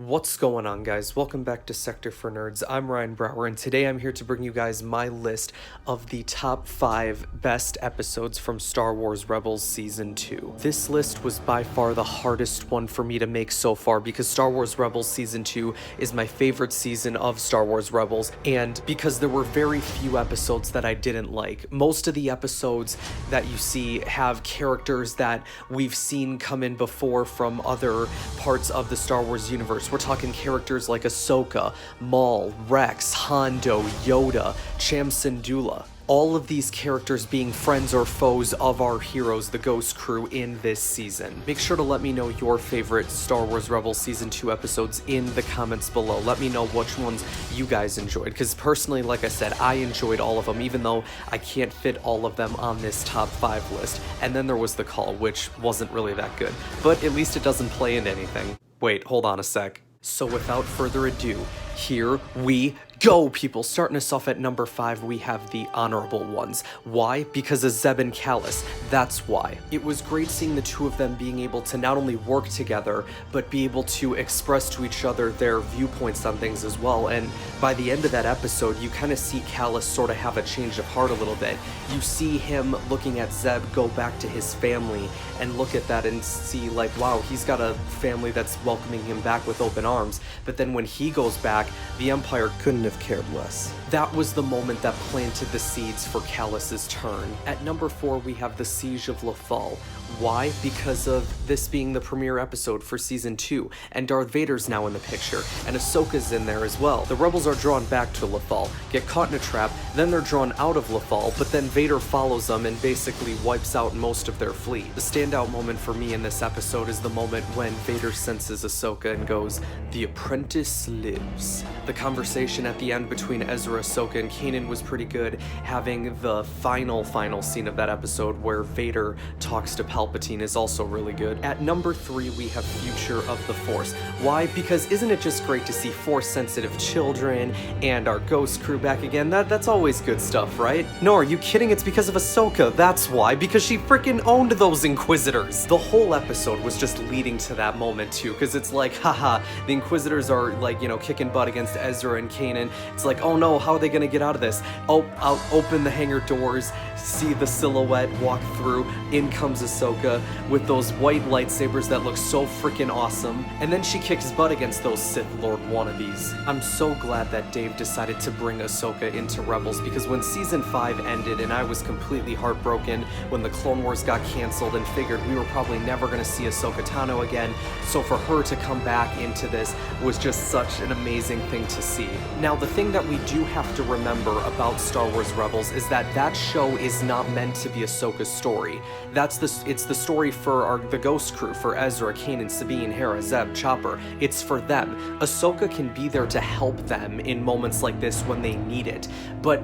What's going on, guys? Welcome back to Sector for Nerds. I'm Ryan Brower, and today I'm here to bring you guys my list of the top 5 best episodes from Star Wars Rebels Season 2. This list was by far the hardest one for me to make so far because Star Wars Rebels Season 2 is my favorite season of Star Wars Rebels, and because there were very few episodes that I didn't like. Most of the episodes that you see have characters that we've seen come in before from other parts of the Star Wars universe. We're talking characters like Ahsoka, Maul, Rex, Hondo, Yoda, Cham Syndulla. All of these characters being friends or foes of our heroes, the Ghost Crew, in this season. Make sure to let me know your favorite Star Wars Rebels Season 2 episodes in the comments below. Let me know which ones you guys enjoyed, because personally, like I said, I enjoyed all of them, even though I can't fit all of them on this top 5 list. And then there was The Call, which wasn't really that good, but at least it doesn't play into anything. Wait, hold on a sec. So without further ado, here we go, people. Starting us off at number 5, we have the honorable ones. Why? Because of Zeb and Kallus. That's why. It was great seeing the two of them being able to not only work together, but be able to express to each other their viewpoints on things as well. And by the end of that episode, you kind of see Kallus sort of have a change of heart a little bit. You see him looking at Zeb go back to his family and look at that and see like, wow, he's got a family that's welcoming him back with open arms. But then when he goes back, the Empire couldn't have cared less. That was the moment that planted the seeds for Kallus's turn. At number 4, we have the Siege of Lothal. Why? Because of this being the premiere episode for Season 2, and Darth Vader's now in the picture, and Ahsoka's in there as well. The rebels are drawn back to Lothal, get caught in a trap, then they're drawn out of Lothal, but then Vader follows them and basically wipes out most of their fleet. The standout moment for me in this episode is the moment when Vader senses Ahsoka and goes, "The apprentice lives." The conversation at the end between Ezra, Ahsoka, and Kanan was pretty good, having the final scene of that episode where Vader talks to Palpatine is also really good. At number 3, we have Future of the Force. Why? Because isn't it just great to see Force-sensitive children and our Ghost Crew back again? That's always good stuff, right? No, are you kidding? It's because of Ahsoka. That's why. Because she freaking owned those Inquisitors. The whole episode was just leading to that moment too, because it's like, haha, the Inquisitors are like, kicking butt against Ezra and Kanan. It's like, oh no, how are they gonna get out of this? Oh, I'll open the hangar doors, see the silhouette walk through, in comes Ahsoka with those white lightsabers that look so freaking awesome, and then she kicks butt against those Sith Lord wannabes. I'm so glad that Dave decided to bring Ahsoka into Rebels, because when Season 5 ended and I was completely heartbroken when the Clone Wars got canceled and figured we were probably never gonna see Ahsoka Tano again, so for her to come back into this was just such an amazing thing to see. Now, the thing that we do have to remember about Star Wars Rebels is that that show is not meant to be Ahsoka's story. It's the story for the Ghost Crew, for Ezra, Kanan, Sabine, Hera, Zeb, Chopper. It's for them. Ahsoka can be there to help them in moments like this when they need it, but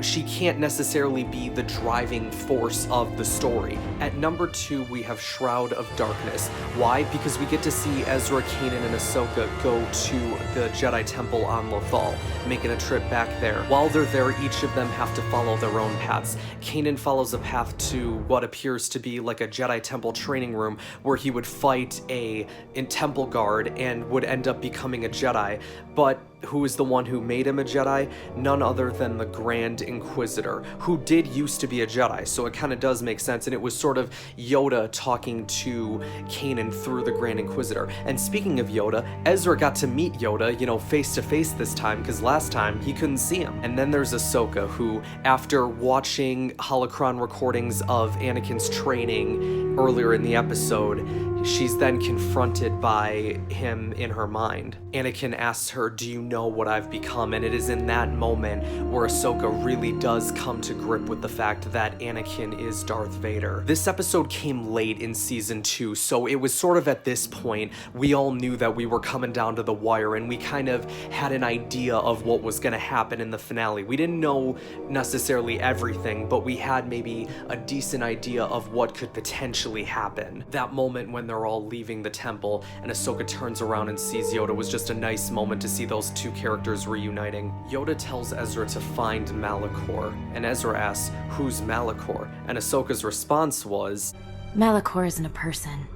she can't necessarily be the driving force of the story. At number 2, we have Shroud of Darkness. Why? Because we get to see Ezra, Kanan, and Ahsoka go to the Jedi Temple on Lothal, making a trip back there. While they're there, each of them have to follow their own paths. Kanan follows a path to what appears to be like a Jedi Temple training room where he would fight a Temple guard and would end up becoming a Jedi, but who is the one who made him a Jedi? None other than the Grand Inquisitor, who did used to be a Jedi, so it kind of does make sense, and it was sort of Yoda talking to Kanan through the Grand Inquisitor. And speaking of Yoda, Ezra got to meet Yoda, face to face this time, because last time he couldn't see him. And then there's Ahsoka, who, after watching Holocron recordings of Anakin's training earlier in the episode, she's then confronted by him in her mind. Anakin asks her, "Do you know what I've become?" And it is in that moment where Ahsoka really does come to grip with the fact that Anakin is Darth Vader. This episode came late in Season 2, so it was sort of at this point we all knew that we were coming down to the wire, and we kind of had an idea of what was going to happen in the finale. We didn't know necessarily everything, but we had maybe a decent idea of what could potentially happen. That moment when they're all leaving the temple and Ahsoka turns around and sees Yoda was just a nice moment to see those two characters reuniting. Yoda tells Ezra to find Malachor, and Ezra asks, "Who's Malachor?" And Ahsoka's response was, Malachor isn't a person.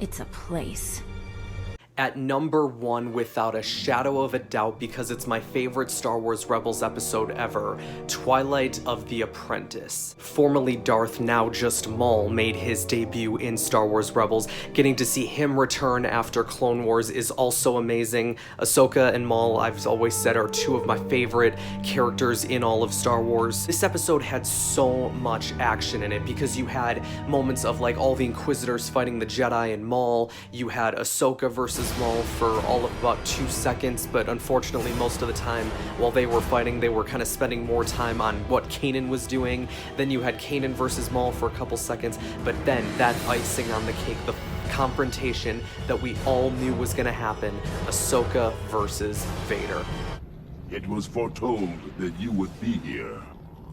It's a place. At number 1, without a shadow of a doubt, because it's my favorite Star Wars Rebels episode ever, Twilight of the Apprentice. Formerly Darth, now just Maul, made his debut in Star Wars Rebels. Getting to see him return after Clone Wars is also amazing. Ahsoka and Maul, I've always said, are two of my favorite characters in all of Star Wars. This episode had so much action in it because you had moments of like all the Inquisitors fighting the Jedi and Maul. You had Ahsoka versus Maul for all of about 2 seconds, but unfortunately most of the time while they were fighting they were kind of spending more time on what Kanan was doing. Then you had Kanan versus Maul for a couple seconds, but then that icing on the cake, the confrontation that we all knew was going to happen, Ahsoka versus Vader. It was foretold that you would be here.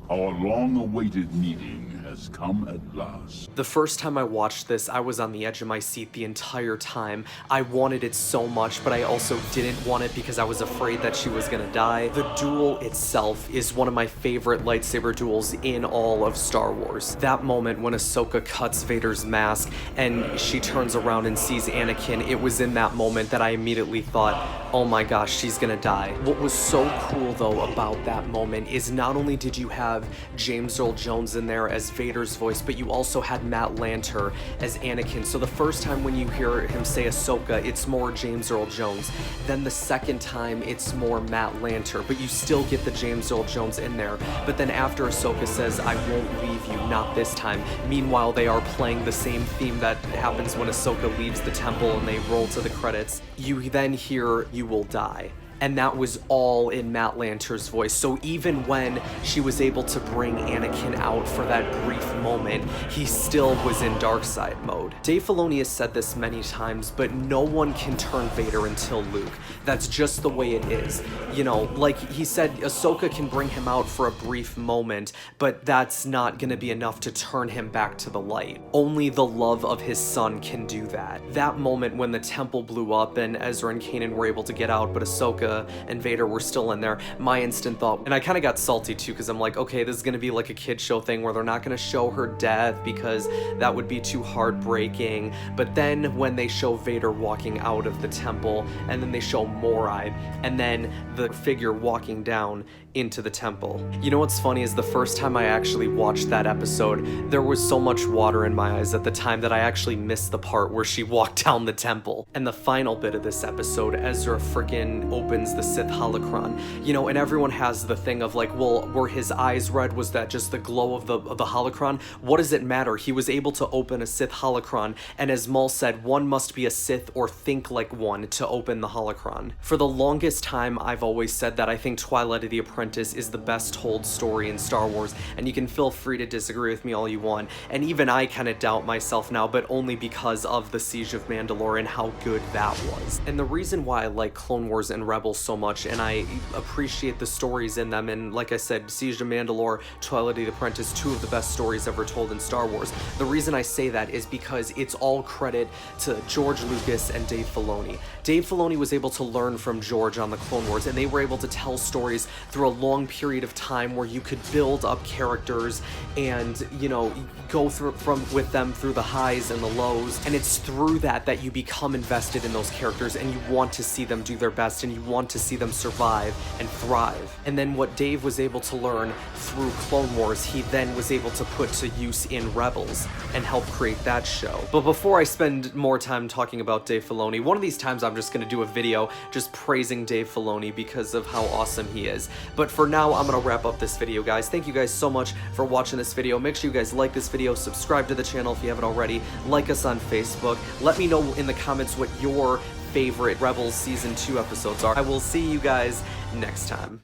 Our long-awaited meeting has come at last. The first time I watched this, I was on the edge of my seat the entire time. I wanted it so much, but I also didn't want it because I was afraid that she was gonna die. The duel itself is one of my favorite lightsaber duels in all of Star Wars. That moment when Ahsoka cuts Vader's mask and she turns around and sees Anakin, it was in that moment that I immediately thought, oh my gosh, she's gonna die. What was so cool though about that moment is not only did you have James Earl Jones in there as Vader's voice, but you also had Matt Lanter as Anakin. So the first time when you hear him say Ahsoka, it's more James Earl Jones. Then the second time, it's more Matt Lanter, but you still get the James Earl Jones in there. But then after Ahsoka says, I won't leave you, not this time. Meanwhile, they are playing the same theme that happens when Ahsoka leaves the temple and they roll to the credits. You then hear, you will die. And that was all in Matt Lanter's voice. So even when she was able to bring Anakin out for that brief moment, he still was in dark side mode. Dave Filoni has said this many times, but no one can turn Vader until Luke. That's just the way it is. You know, like he said, Ahsoka can bring him out for a brief moment, but that's not gonna be enough to turn him back to the light. Only the love of his son can do that. That moment when the temple blew up and Ezra and Kanan were able to get out, but Ahsoka and Vader were still in there, my instant thought, and I kind of got salty too because I'm like, okay, this is gonna be like a kid show thing where they're not gonna show her death because that would be too heartbreaking. But then when they show Vader walking out of the temple and then they show Morai and then the figure walking down into the temple. You know what's funny is the first time I actually watched that episode, there was so much water in my eyes at the time that I actually missed the part where she walked down the temple. And the final bit of this episode, Ezra frickin' opens the Sith Holocron. You know, and everyone has the thing of like, well, were his eyes red? Was that just the glow of the Holocron? What does it matter? He was able to open a Sith Holocron, and as Maul said, one must be a Sith or think like one to open the Holocron. For the longest time, I've always said that I think Twilight of the Apprentice is the best told story in Star Wars, and you can feel free to disagree with me all you want, and even I kind of doubt myself now, but only because of the Siege of Mandalore and how good that was. And the reason why I like Clone Wars and Rebels so much, and I appreciate the stories in them, and like I said, Siege of Mandalore, Twilight of the Apprentice, two of the best stories ever told in Star Wars. The reason I say that is because it's all credit to George Lucas and Dave Filoni. Dave Filoni was able to learn from George on the Clone Wars, and they were able to tell stories through a long period of time where you could build up characters and, you know, go through with them through the highs and the lows, and it's through that that you become invested in those characters and you want to see them do their best and you want to see them survive and thrive. And then what Dave was able to learn through Clone Wars, he then was able to put to use in Rebels and help create that show. But before I spend more time talking about Dave Filoni, one of these times I'm just going to do a video just praising Dave Filoni because of how awesome he is. But for now, I'm going to wrap up this video, guys. Thank you guys so much for watching this video. Make sure you guys like this video, subscribe to the channel if you haven't already, like us on Facebook. Let me know in the comments what your favorite Rebels Season 2 episodes are. I will see you guys next time.